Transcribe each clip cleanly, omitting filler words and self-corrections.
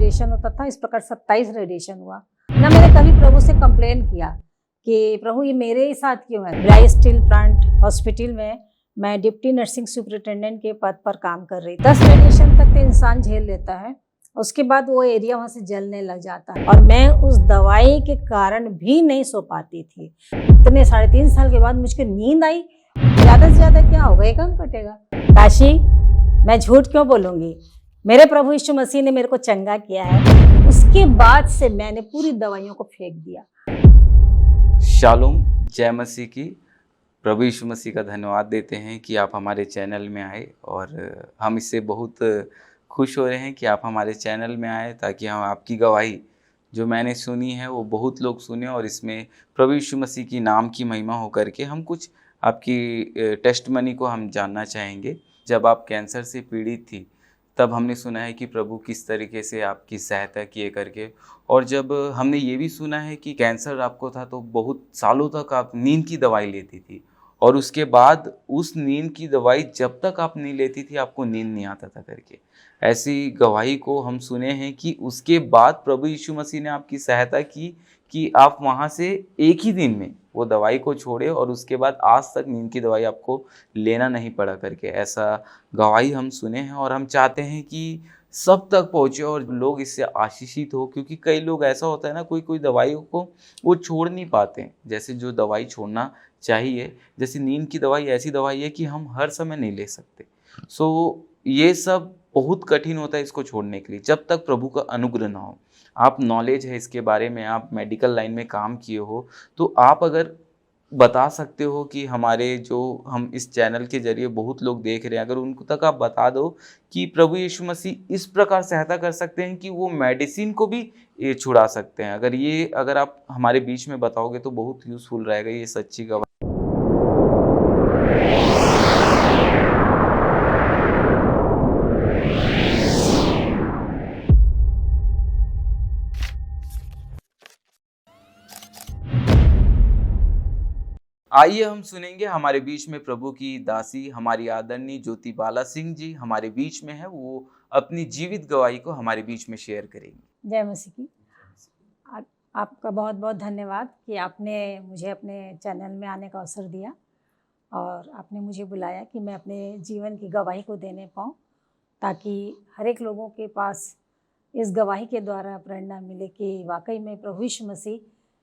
Radiation होता था, इस प्रकार 27 रेडिएशन हुआ। ना मैंने कभी प्रभु से कंप्लेन किया कि प्रभु ये मेरे ही साथ क्यों है। भिलाई स्टील प्लांट हॉस्पिटल में मैं डिप्टी नर्सिंग सुपरिटेंडेंट के पद पर काम कर रही थी। 10 रेडिएशन तक तो इंसान झेल लेता है, उसके बाद वो एरिया वहाँ से जलने लग जाता है और मैं उस दवाई के कारण भी नहीं सो पाती थी। इतने 3.5 साल के बाद मुझको नींद आई। ज़्यादा से ज़्यादा क्या होगा, एक अंक कटेगा। काशी, मैं झूठ क्यों बोलूँगी, मेरे प्रभु यीशु मसीह ने मेरे को चंगा किया है। उसके बाद से मैंने पूरी दवाइयों को फेंक दिया। शालोम, जय मसीह की। प्रभु यीशु मसीह का धन्यवाद देते हैं कि आप हमारे चैनल में आए और हम इससे बहुत खुश हो रहे हैं कि आप हमारे चैनल में आए ताकि हम आपकी गवाही जो मैंने सुनी है वो बहुत लोग सुने और इसमें प्रभु यीशु मसीह की नाम की महिमा हो करके हम कुछ आपकी टेस्टमनी को हम जानना चाहेंगे। जब आप कैंसर से पीड़ित थी तब हमने सुना है कि प्रभु किस तरीके से आपकी सहायता किए करके, और जब हमने ये भी सुना है कि कैंसर आपको था तो बहुत सालों तक आप नींद की दवाई लेती थी और उसके बाद उस नींद की दवाई जब तक आप नहीं लेती थी आपको नींद नहीं आता था करके। ऐसी गवाही को हम सुने हैं कि उसके बाद प्रभु यीशु मसीह ने आपकी सहायता की कि आप वहाँ से एक ही दिन में वो दवाई को छोड़े और उसके बाद आज तक नींद की दवाई आपको लेना नहीं पड़ा करके। ऐसा गवाही हम सुने हैं और हम चाहते हैं कि सब तक पहुँचे और लोग इससे आशीषित हो, क्योंकि कई लोग ऐसा होता है ना, कोई दवाइयों को वो छोड़ नहीं पाते हैं। जैसे जो दवाई छोड़ना चाहिए, जैसे नींद की दवाई ऐसी दवाई है कि हम हर समय नहीं ले सकते। सो ये सब बहुत कठिन होता है इसको छोड़ने के लिए जब तक प्रभु का अनुग्रह ना हो। आप नॉलेज है इसके बारे में, आप मेडिकल लाइन में काम किए हो, तो आप अगर बता सकते हो कि हमारे जो हम इस चैनल के जरिए बहुत लोग देख रहे हैं, अगर उनको तक आप बता दो कि प्रभु यीशु मसीह इस प्रकार सहायता कर सकते हैं कि वो मेडिसिन को भी ये छुड़ा सकते हैं। अगर आप हमारे बीच में बताओगे तो बहुत यूज़फुल रहेगा ये सच्ची गवाही। आइए हम सुनेंगे हमारे बीच में प्रभु की दासी हमारी आदरणीय ज्योति बाला सिंह जी हमारे बीच में है, वो अपनी जीवित गवाही को हमारे बीच में शेयर करेंगी। जय मसीह की। आपका बहुत बहुत धन्यवाद कि आपने मुझे अपने चैनल में आने का अवसर दिया और आपने मुझे बुलाया कि मैं अपने जीवन की गवाही को देने पाऊँ, ताकि हर एक लोगों के पास इस गवाही के द्वारा प्रेरणा मिले कि वाकई में प्रभु यीशु मसीह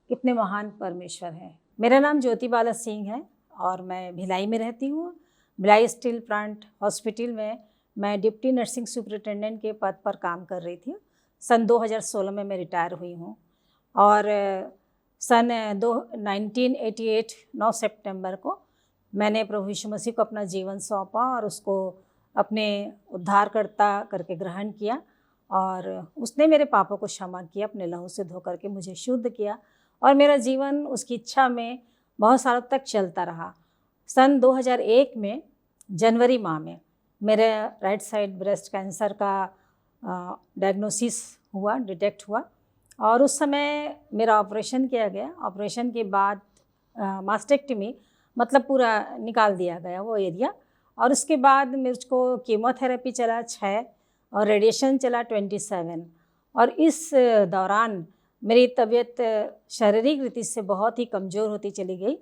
कितने महान परमेश्वर हैं। मेरा नाम ज्योति बाला सिंह है और मैं भिलाई में रहती हूँ। भिलाई स्टील प्लांट हॉस्पिटल में मैं डिप्टी नर्सिंग सुपरिटेंडेंट के पद पर काम कर रही थी। सन 2016 में मैं रिटायर हुई हूँ और सन 1988 9 सितंबर को मैंने प्रभु यीशु मसीह को अपना जीवन सौंपा और उसको अपने उद्धारकर्ता करके ग्रहण किया और उसने मेरे पापों को क्षमा किया, अपने लहू से धो करके मुझे शुद्ध किया और मेरा जीवन उसकी इच्छा में बहुत सालों तक चलता रहा। सन 2001 में जनवरी माह में मेरे राइट साइड ब्रेस्ट कैंसर का डायग्नोसिस हुआ, डिटेक्ट हुआ और उस समय मेरा ऑपरेशन किया गया। ऑपरेशन के बाद मास्टेक्टमी मतलब पूरा निकाल दिया गया वो एरिया, और उसके बाद मुझको कीमोथेरेपी चला 6 और रेडिएशन चला 27। और इस दौरान मेरी तबीयत शारीरिक रीति से बहुत ही कमज़ोर होती चली गई,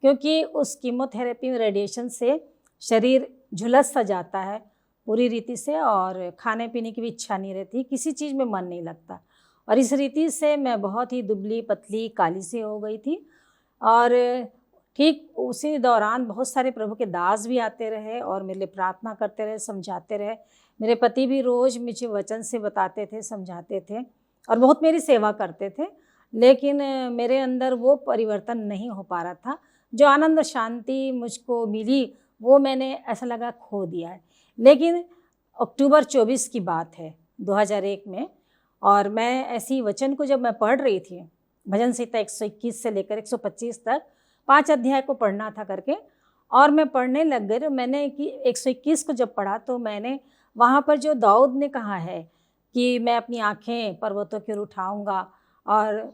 क्योंकि उस कीमोथेरेपी में रेडिएशन से शरीर झुलस सा जाता है पूरी रीति से और खाने पीने की भी इच्छा नहीं रहती, किसी चीज़ में मन नहीं लगता। और इस रीति से मैं बहुत ही दुबली पतली काली सी हो गई थी। और ठीक उसी दौरान बहुत सारे प्रभु के दास भी आते रहे और मेरे लिए प्रार्थना करते रहे, समझाते रहे। मेरे पति भी रोज़ मुझे वचन से बताते थे, समझाते थे और बहुत मेरी सेवा करते थे, लेकिन मेरे अंदर वो परिवर्तन नहीं हो पा रहा था। जो आनंद और शांति मुझको मिली वो मैंने ऐसा लगा खो दिया है। लेकिन अक्टूबर 24 की बात है 2001 में, और मैं ऐसी वचन को जब मैं पढ़ रही थी, भजन संहिता 121 से लेकर 125 तक 5 अध्याय को पढ़ना था करके, और मैं पढ़ने लग गई। मैंने कि 121 को जब पढ़ा तो मैंने वहाँ पर जो दाऊद ने कहा है कि मैं अपनी आँखें पर्वतों की ओर उठाऊँगा और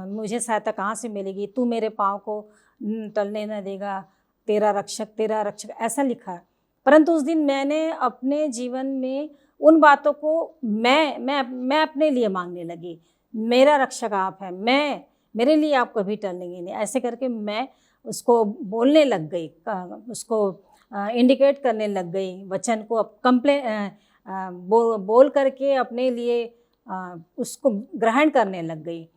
मुझे सहायता कहाँ से मिलेगी, तू मेरे पाँव को टलने न देगा, तेरा रक्षक, ऐसा लिखा है। परंतु उस दिन मैंने अपने जीवन में उन बातों को मैं अपने लिए मांगने लगी। मेरा रक्षक आप हैं, मेरे लिए आप कभी टलेंगे नहीं, ऐसे करके मैं उसको बोलने लग गई, उसको इंडिकेट करने लग गई वचन को, अब बोल करके अपने लिए उसको ग्रहण करने लग गई।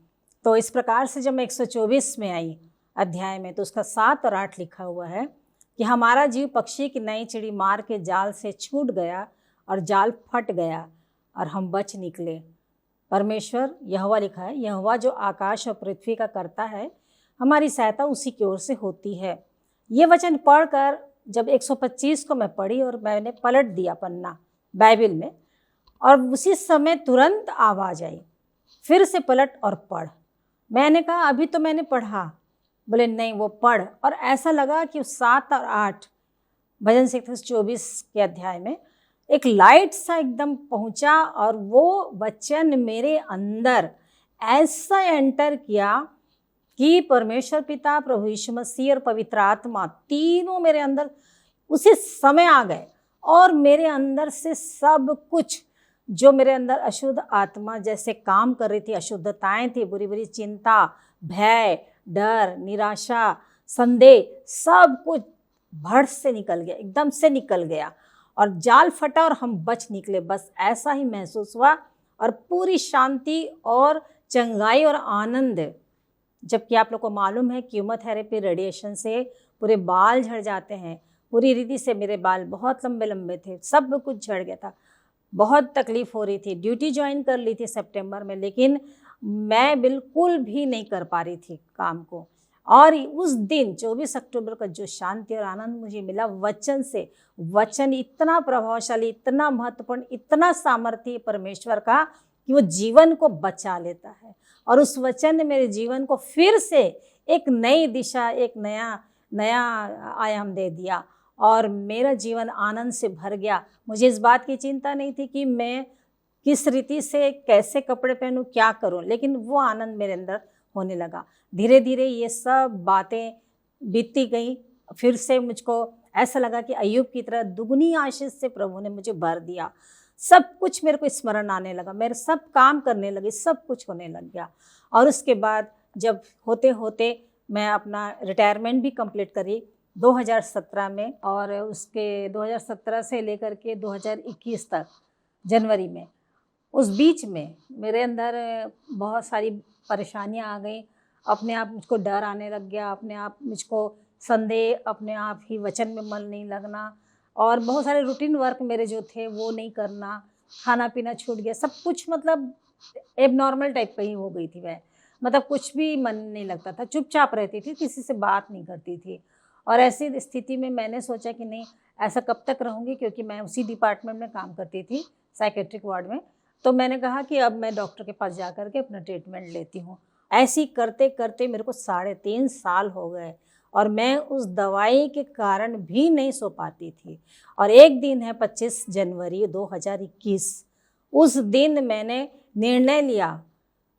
तो इस प्रकार से जब मैं 124 में आई अध्याय में, तो उसका 7 और 8 लिखा हुआ है कि हमारा जीव पक्षी की नई चिड़ी मार के जाल से छूट गया और जाल फट गया और हम बच निकले। परमेश्वर यहोवा लिखा है, यहोवा जो आकाश और पृथ्वी का करता है, हमारी सहायता उसी की ओर से होती है। ये वचन पढ़कर जब 125 को मैं पढ़ी और मैंने पलट दिया पन्ना बाइबल में, और उसी समय तुरंत आवाज़ आई, फिर से पलट और पढ़। मैंने कहा अभी तो मैंने पढ़ा। बोले नहीं, वो पढ़। और ऐसा लगा कि 7 और 8 भजन 24 के अध्याय में एक लाइट सा एकदम पहुंचा, और वो वचन मेरे अंदर ऐसा एंटर किया कि परमेश्वर पिता, प्रभु यीशु मसीह और पवित्र आत्मा तीनों मेरे अंदर उसी समय आ गए। और मेरे अंदर से सब कुछ जो मेरे अंदर अशुद्ध आत्मा जैसे काम कर रही थी, अशुद्धताएं थी, बुरी बुरी चिंता, भय, डर, निराशा, संदेह, सब कुछ भड़ से निकल गया, एकदम से निकल गया, और जाल फटा और हम बच निकले। बस ऐसा ही महसूस हुआ, और पूरी शांति और चंगाई और आनंद। जबकि आप लोग को मालूम है कीमोथेरेपी रेडिएशन से पूरे बाल झड़ जाते हैं, पूरी रीति से मेरे बाल बहुत लंबे लंबे थे, सब कुछ झड़ गया था, बहुत तकलीफ हो रही थी। ड्यूटी ज्वाइन कर ली थी सितंबर में, लेकिन मैं बिल्कुल भी नहीं कर पा रही थी काम को। और उस दिन 24 अक्टूबर का जो शांति और आनंद मुझे मिला वचन से, वचन इतना प्रभावशाली, इतना महत्वपूर्ण, इतना सामर्थ्य परमेश्वर का कि वो जीवन को बचा लेता है। और उस वचन ने मेरे जीवन को फिर से एक नई दिशा, एक नया आयाम दे दिया, और मेरा जीवन आनंद से भर गया। मुझे इस बात की चिंता नहीं थी कि मैं किस रीति से कैसे कपड़े पहनूं, क्या करूं, लेकिन वो आनंद मेरे अंदर होने लगा। धीरे धीरे ये सब बातें बीतती गई। फिर से मुझको ऐसा लगा कि अय्यूब की तरह दुगनी आशीष से प्रभु ने मुझे भर दिया। सब कुछ मेरे को स्मरण आने लगा, मेरे सब काम करने लगे, सब कुछ होने लग गया। और उसके बाद जब होते होते मैं अपना रिटायरमेंट भी कंप्लीट करी 2017 में, और उसके 2017 से लेकर के 2021 तक जनवरी में, उस बीच में मेरे अंदर बहुत सारी परेशानियां आ गई। अपने आप मुझको डर आने लग गया, अपने आप मुझको संदेह, अपने आप ही वचन में मन नहीं लगना, और बहुत सारे रूटीन वर्क मेरे जो थे वो नहीं करना, खाना पीना छूट गया, सब कुछ मतलब एबनॉर्मल टाइप का ही हो गई थी मैं। मतलब कुछ भी मन नहीं लगता था, चुपचाप रहती थी, किसी से बात नहीं करती थी। और ऐसी स्थिति में मैंने सोचा कि नहीं, ऐसा कब तक रहूँगी, क्योंकि मैं उसी डिपार्टमेंट में काम करती थी, साइकेट्रिक वार्ड में। तो मैंने कहा कि अब मैं डॉक्टर के पास जा कर के अपना ट्रीटमेंट लेती हूँ। ऐसी करते करते मेरे को 3.5 साल हो गए, और मैं उस दवाई के कारण भी नहीं सो पाती थी। और एक दिन है 25 जनवरी 2021, उस दिन मैंने निर्णय लिया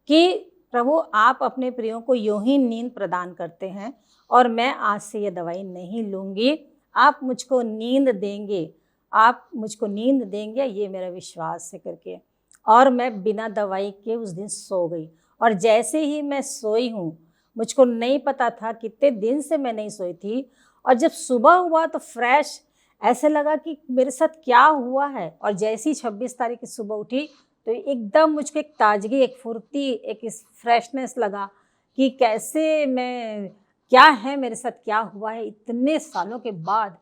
कि प्रभु आप अपने प्रियों को यूं ही नींद प्रदान करते हैं, और मैं आज से ये दवाई नहीं लूँगी। आप मुझको नींद देंगे, आप मुझको नींद देंगे, ये मेरा विश्वास है करके। और मैं बिना दवाई के उस दिन सो गई। और जैसे ही मैं सोई हूँ, मुझको नहीं पता था कितने दिन से मैं नहीं सोई थी, और जब सुबह हुआ तो फ्रेश ऐसे लगा कि मेरे साथ क्या हुआ है। और जैसी 26 तारीख की सुबह उठी तो एकदम मुझको एक ताजगी, एक फुर्ती, एक फ्रेशनेस लगा कि कैसे मैं, क्या है मेरे साथ, क्या हुआ है। इतने सालों के बाद,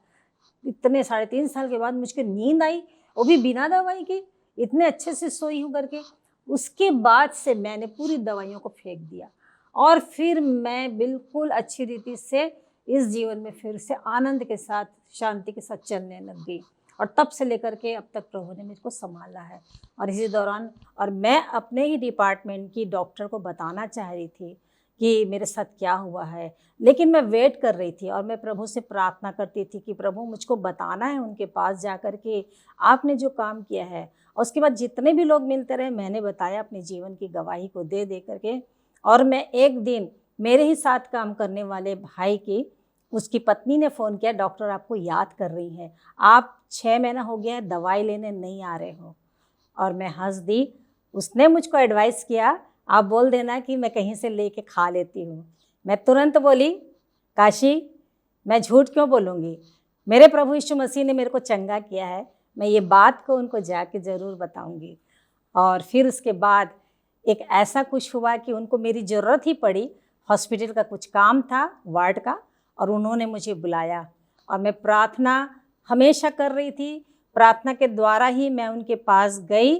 इतने 3.5 साल के बाद मुझको नींद आई, वो भी बिना दवाई के, इतने अच्छे से सोई हूँ करके। उसके बाद से मैंने पूरी दवाइयों को फेंक दिया, और फिर मैं बिल्कुल अच्छी रीति से इस जीवन में फिर से आनंद के साथ, शांति के साथ चलने लग गई। और तब से लेकर के अब तक प्रभु ने मुझको संभाला है। और इसी दौरान, और मैं अपने ही डिपार्टमेंट की डॉक्टर को बताना चाह रही थी कि मेरे साथ क्या हुआ है, लेकिन मैं वेट कर रही थी, और मैं प्रभु से प्रार्थना करती थी कि प्रभु मुझको बताना है उनके पास जा कर के आपने जो काम किया है। और उसके बाद जितने भी लोग मिलते रहे, मैंने बताया अपने जीवन की गवाही को दे दे करके। और मैं एक दिन मेरे ही साथ काम करने वाले भाई की, उसकी पत्नी ने फ़ोन किया, डॉक्टर आपको याद कर रही हैं, आप 6 महीना हो गया है दवाई लेने नहीं आ रहे हो। और मैं हंस दी। उसने मुझको एडवाइस किया, आप बोल देना कि मैं कहीं से लेके खा लेती हूँ। मैं तुरंत बोली, काशी मैं झूठ क्यों बोलूँगी, मेरे प्रभु यीशु मसीह ने मेरे को चंगा किया है, मैं ये बात को उनको जाके ज़रूर बताऊँगी। और फिर उसके बाद एक ऐसा कुछ हुआ कि उनको मेरी ज़रूरत ही पड़ी, हॉस्पिटल का कुछ काम था वार्ड का, और उन्होंने मुझे बुलाया और मैं प्रार्थना हमेशा कर रही थी। प्रार्थना के द्वारा ही मैं उनके पास गई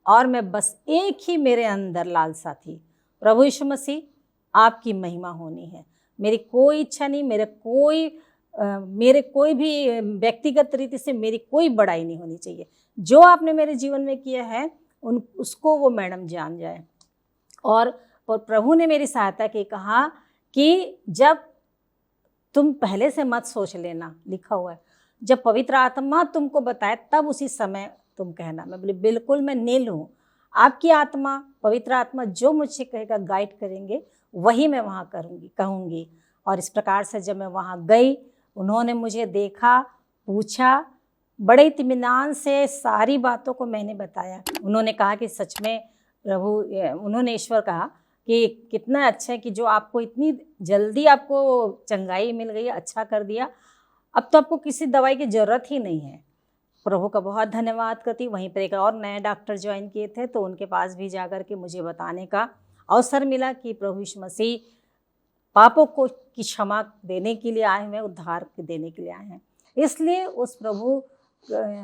और मैं बस एक ही मेरे अंदर लालसा थी, प्रभु यीशु मसीह आपकी महिमा होनी है। मेरी कोई इच्छा नहीं, मेरे कोई भी व्यक्तिगत रीति से मेरी कोई बड़ाई नहीं होनी चाहिए। जो आपने मेरे जीवन में किया है उसको वो मैडम जान जाए। और प्रभु ने मेरी सहायता की, कहा कि जब तुम पहले से मत सोच लेना, लिखा हुआ है, जब पवित्र आत्मा तुमको बताए तब उसी समय तुम कहना। मैं बोली बिल्कुल, मैं नील हूँ, आपकी आत्मा, पवित्र आत्मा जो मुझे कहेगा, गाइड करेंगे, वही मैं वहाँ कहूँगी। और इस प्रकार से जब मैं वहाँ गई, उन्होंने मुझे देखा, पूछा, बड़े इत्मीनान से सारी बातों को मैंने बताया। उन्होंने कहा कि सच में प्रभु, उन्होंने ईश्वर कहा कि कितना अच्छा है कि जो आपको इतनी जल्दी आपको चंगाई मिल गई, अच्छा कर दिया, अब तो आपको किसी दवाई की ज़रूरत ही नहीं है। प्रभु का बहुत धन्यवाद करती। वहीं पर एक और नए डॉक्टर ज्वाइन किए थे, तो उनके पास भी जाकर के मुझे बताने का अवसर मिला कि प्रभु यीशु मसीह पापों को की क्षमा देने के लिए आए हैं, उद्धार देने के लिए आए हैं। इसलिए उस प्रभु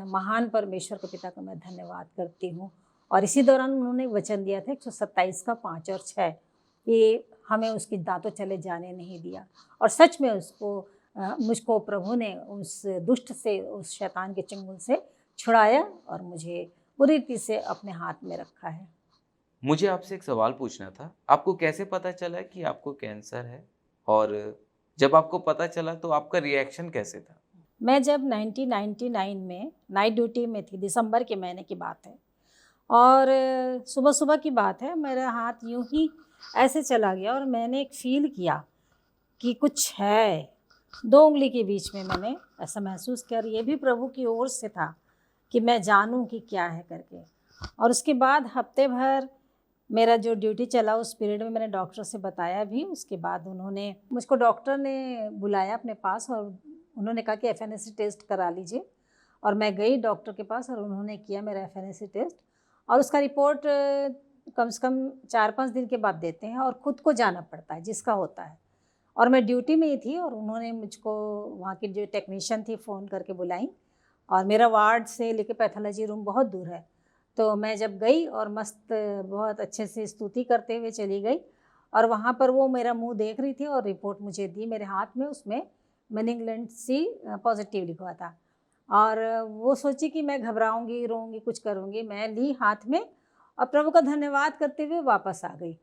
महान परमेश्वर के पिता का मैं धन्यवाद करती हूँ। और इसी दौरान उन्होंने वचन दिया था 127 का 5 और 6 कि हमें उसकी दांतों चले जाने नहीं दिया। और सच में मुझको प्रभु ने उस दुष्ट से, उस शैतान के चंगुल से छुड़ाया और मुझे पूरी रीति से अपने हाथ में रखा है। मुझे आपसे एक सवाल पूछना था, आपको कैसे पता चला कि आपको कैंसर है, और जब आपको पता चला तो आपका रिएक्शन कैसे था? मैं जब 1999 में नाइट ड्यूटी में थी, दिसंबर के महीने की बात है, और सुबह सुबह की बात है, मेरा हाथ यूं ही ऐसे चला गया और मैंने एक फील किया कि कुछ है, 2 उंगली के बीच में मैंने ऐसा महसूस किया। ये भी प्रभु की ओर से था कि मैं जानूं कि क्या है करके। और उसके बाद हफ्ते भर मेरा जो ड्यूटी चला, उस पीरियड में मैंने डॉक्टर से बताया भी। उसके बाद मुझको डॉक्टर ने बुलाया अपने पास और उन्होंने कहा कि FNAC टेस्ट करा लीजिए। और मैं गई डॉक्टर के पास और उन्होंने किया मेरा FNAC टेस्ट, और उसका रिपोर्ट कम से कम 4-5 दिन के बाद देते हैं और ख़ुद को जाना पड़ता है जिसका होता है। और मैं ड्यूटी में ही थी और उन्होंने मुझको, वहाँ की जो टेक्नीशियन थी, फ़ोन करके बुलाई। और मेरा वार्ड से लेके पैथोलॉजी रूम बहुत दूर है, तो मैं जब गई और मस्त बहुत अच्छे से स्तुति करते हुए चली गई। और वहाँ पर वो मेरा मुंह देख रही थी और रिपोर्ट मुझे दी मेरे हाथ में, उसमें मेनिंगलेंसी पॉजिटिव लिखा था। और वो सोची कि मैं घबराऊंगी, रोऊंगी, कुछ करूंगी। मैं ली हाथ में और प्रभु का धन्यवाद करते हुए वापस आ गई।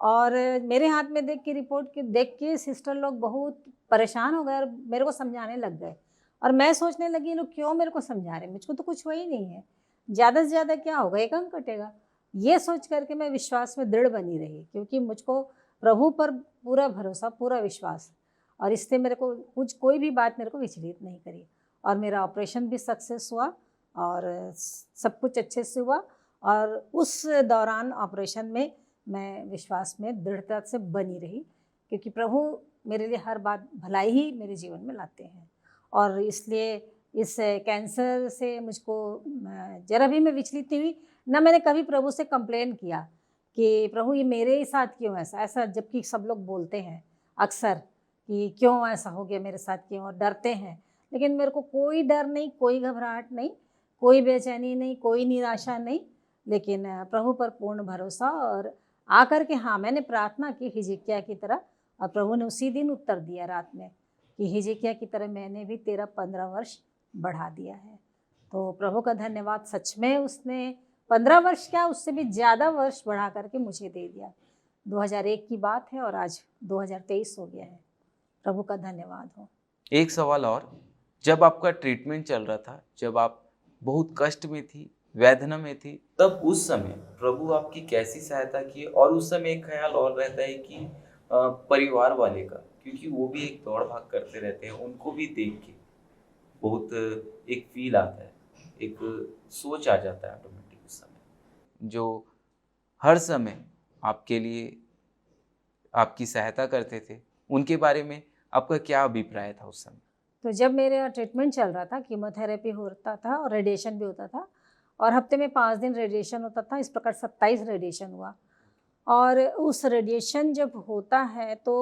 और मेरे हाथ में रिपोर्ट देख के सिस्टर लोग बहुत परेशान हो गए और मेरे को समझाने लग गए। और मैं सोचने लगी, लोग क्यों मेरे को समझा रहे, मुझको तो कुछ हुआ ही नहीं है, ज़्यादा से ज़्यादा क्या होगा, एक अंक कटेगा। ये सोच करके मैं विश्वास में दृढ़ बनी रही, क्योंकि मुझको प्रभु पर पूरा भरोसा, पूरा विश्वास, और इससे मेरे को कोई भी बात मेरे को विचलित नहीं करी। और मेरा ऑपरेशन भी सक्सेस हुआ और सब कुछ अच्छे से हुआ। और उस दौरान ऑपरेशन में मैं विश्वास में दृढ़ता से बनी रही, क्योंकि प्रभु मेरे लिए हर बात भलाई ही मेरे जीवन में लाते हैं। और इसलिए इस कैंसर से मुझको जरा भी मैं विचलित नहीं हुई, ना मैंने कभी प्रभु से कंप्लेन किया कि प्रभु ये मेरे ही साथ क्यों ऐसा, जबकि सब लोग बोलते हैं अक्सर कि क्यों ऐसा हो गया मेरे साथ, क्यों, और डरते हैं। लेकिन मेरे को कोई डर नहीं, कोई घबराहट नहीं, कोई बेचैनी नहीं, कोई निराशा नहीं, लेकिन प्रभु पर पूर्ण भरोसा। और आकर के हाँ, मैंने प्रार्थना की हिजकिय्याह की तरह, और प्रभु ने उसी दिन उत्तर दिया रात में कि हिजकिय्याह की तरह मैंने भी तेरा 15 वर्ष बढ़ा दिया है। तो प्रभु का धन्यवाद, सच में उसने 15 वर्ष क्या, उससे भी ज़्यादा वर्ष बढ़ा करके मुझे दे दिया। 2001 की बात है और आज 2023 हो गया है। प्रभु का धन्यवाद हो। एक सवाल और, जब आपका ट्रीटमेंट चल रहा था, जब आप बहुत कष्ट में थी, वेदना में थी, तब उस समय प्रभु आपकी कैसी सहायता की? और उस समय एक ख्याल और रहता है कि परिवार वाले का, क्योंकि वो भी एक दौड़ भाग करते रहते हैं, उनको भी देख के बहुत एक फील आता है, एक सोच आ जाता है ऑटोमेटिक उस समय। जो हर समय आपके लिए आपकी सहायता करते थे, उनके बारे में आपका क्या अभिप्राय था उस समय? तो जब मेरा ट्रीटमेंट चल रहा था, कीमोथेरेपी होता था और रेडिएशन भी होता था, और हफ्ते में 5 दिन रेडिएशन होता था, इस प्रकार 27 रेडिएशन हुआ। और उस रेडिएशन जब होता है तो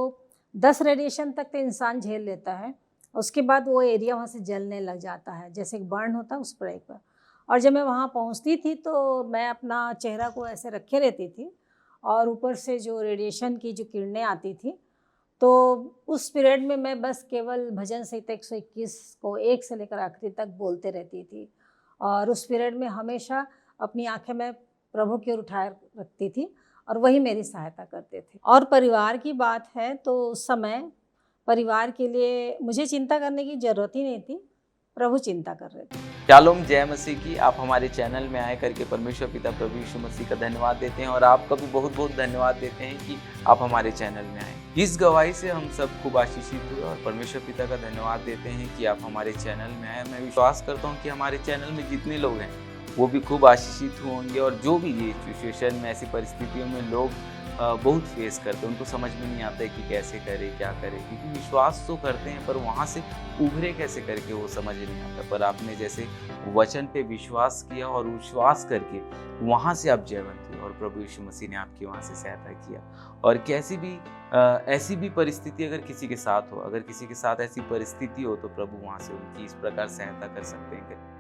10 रेडिएशन तक तो इंसान झेल लेता है, उसके बाद वो एरिया वहाँ से जलने लग जाता है, जैसे एक बर्न होता है उस पर एक बार। और जब मैं वहाँ पहुँचती थी तो मैं अपना चेहरा को ऐसे रखे रहती थी, और ऊपर से जो रेडिएशन की जो किरणें आती थी, तो उस पीरियड में मैं बस केवल भजन संहिता 121 को 1 से लेकर आखिरी तक बोलते रहती थी। और उस पीरियड में हमेशा अपनी आंखें मैं प्रभु की ओर उठाए रखती थी, और वही मेरी सहायता करते थे। और परिवार की बात है तो उस समय परिवार के लिए मुझे चिंता करने की ज़रूरत ही नहीं थी, प्रभु चिंता कर रहे थे। शालोम, जय मसीह की। आप हमारे चैनल में आए करके परमेश्वर पिता प्रभु यीशु मसीह का धन्यवाद देते हैं, और आपका भी बहुत बहुत धन्यवाद देते हैं कि आप हमारे चैनल में आए। इस गवाही से हम सब खूब आशीषित हुए, और परमेश्वर पिता का धन्यवाद देते हैं कि आप हमारे चैनल में आए। मैं विश्वास करता हूँ कि हमारे चैनल में जितने लोग हैं वो भी खूब आशीषित होंगे, और जो भी ये सिचुएशन में, ऐसी परिस्थितियों में लोग बहुत फेस करते हैं, उनको समझ में नहीं आता है कि कैसे करें, क्या करें, क्योंकि विश्वास तो करते हैं पर वहाँ से उभरे कैसे करके वो समझ नहीं आता। पर आपने जैसे वचन पे विश्वास किया और विश्वास करके वहाँ से आप जयवंत हुए, और प्रभु यीशु मसीह ने आपकी वहाँ से सहायता किया। और कैसी भी ऐसी भी परिस्थिति अगर किसी के साथ हो, अगर किसी के साथ ऐसी परिस्थिति हो, तो प्रभु वहाँ से उनकी इस प्रकार सहायता कर सकते हैं।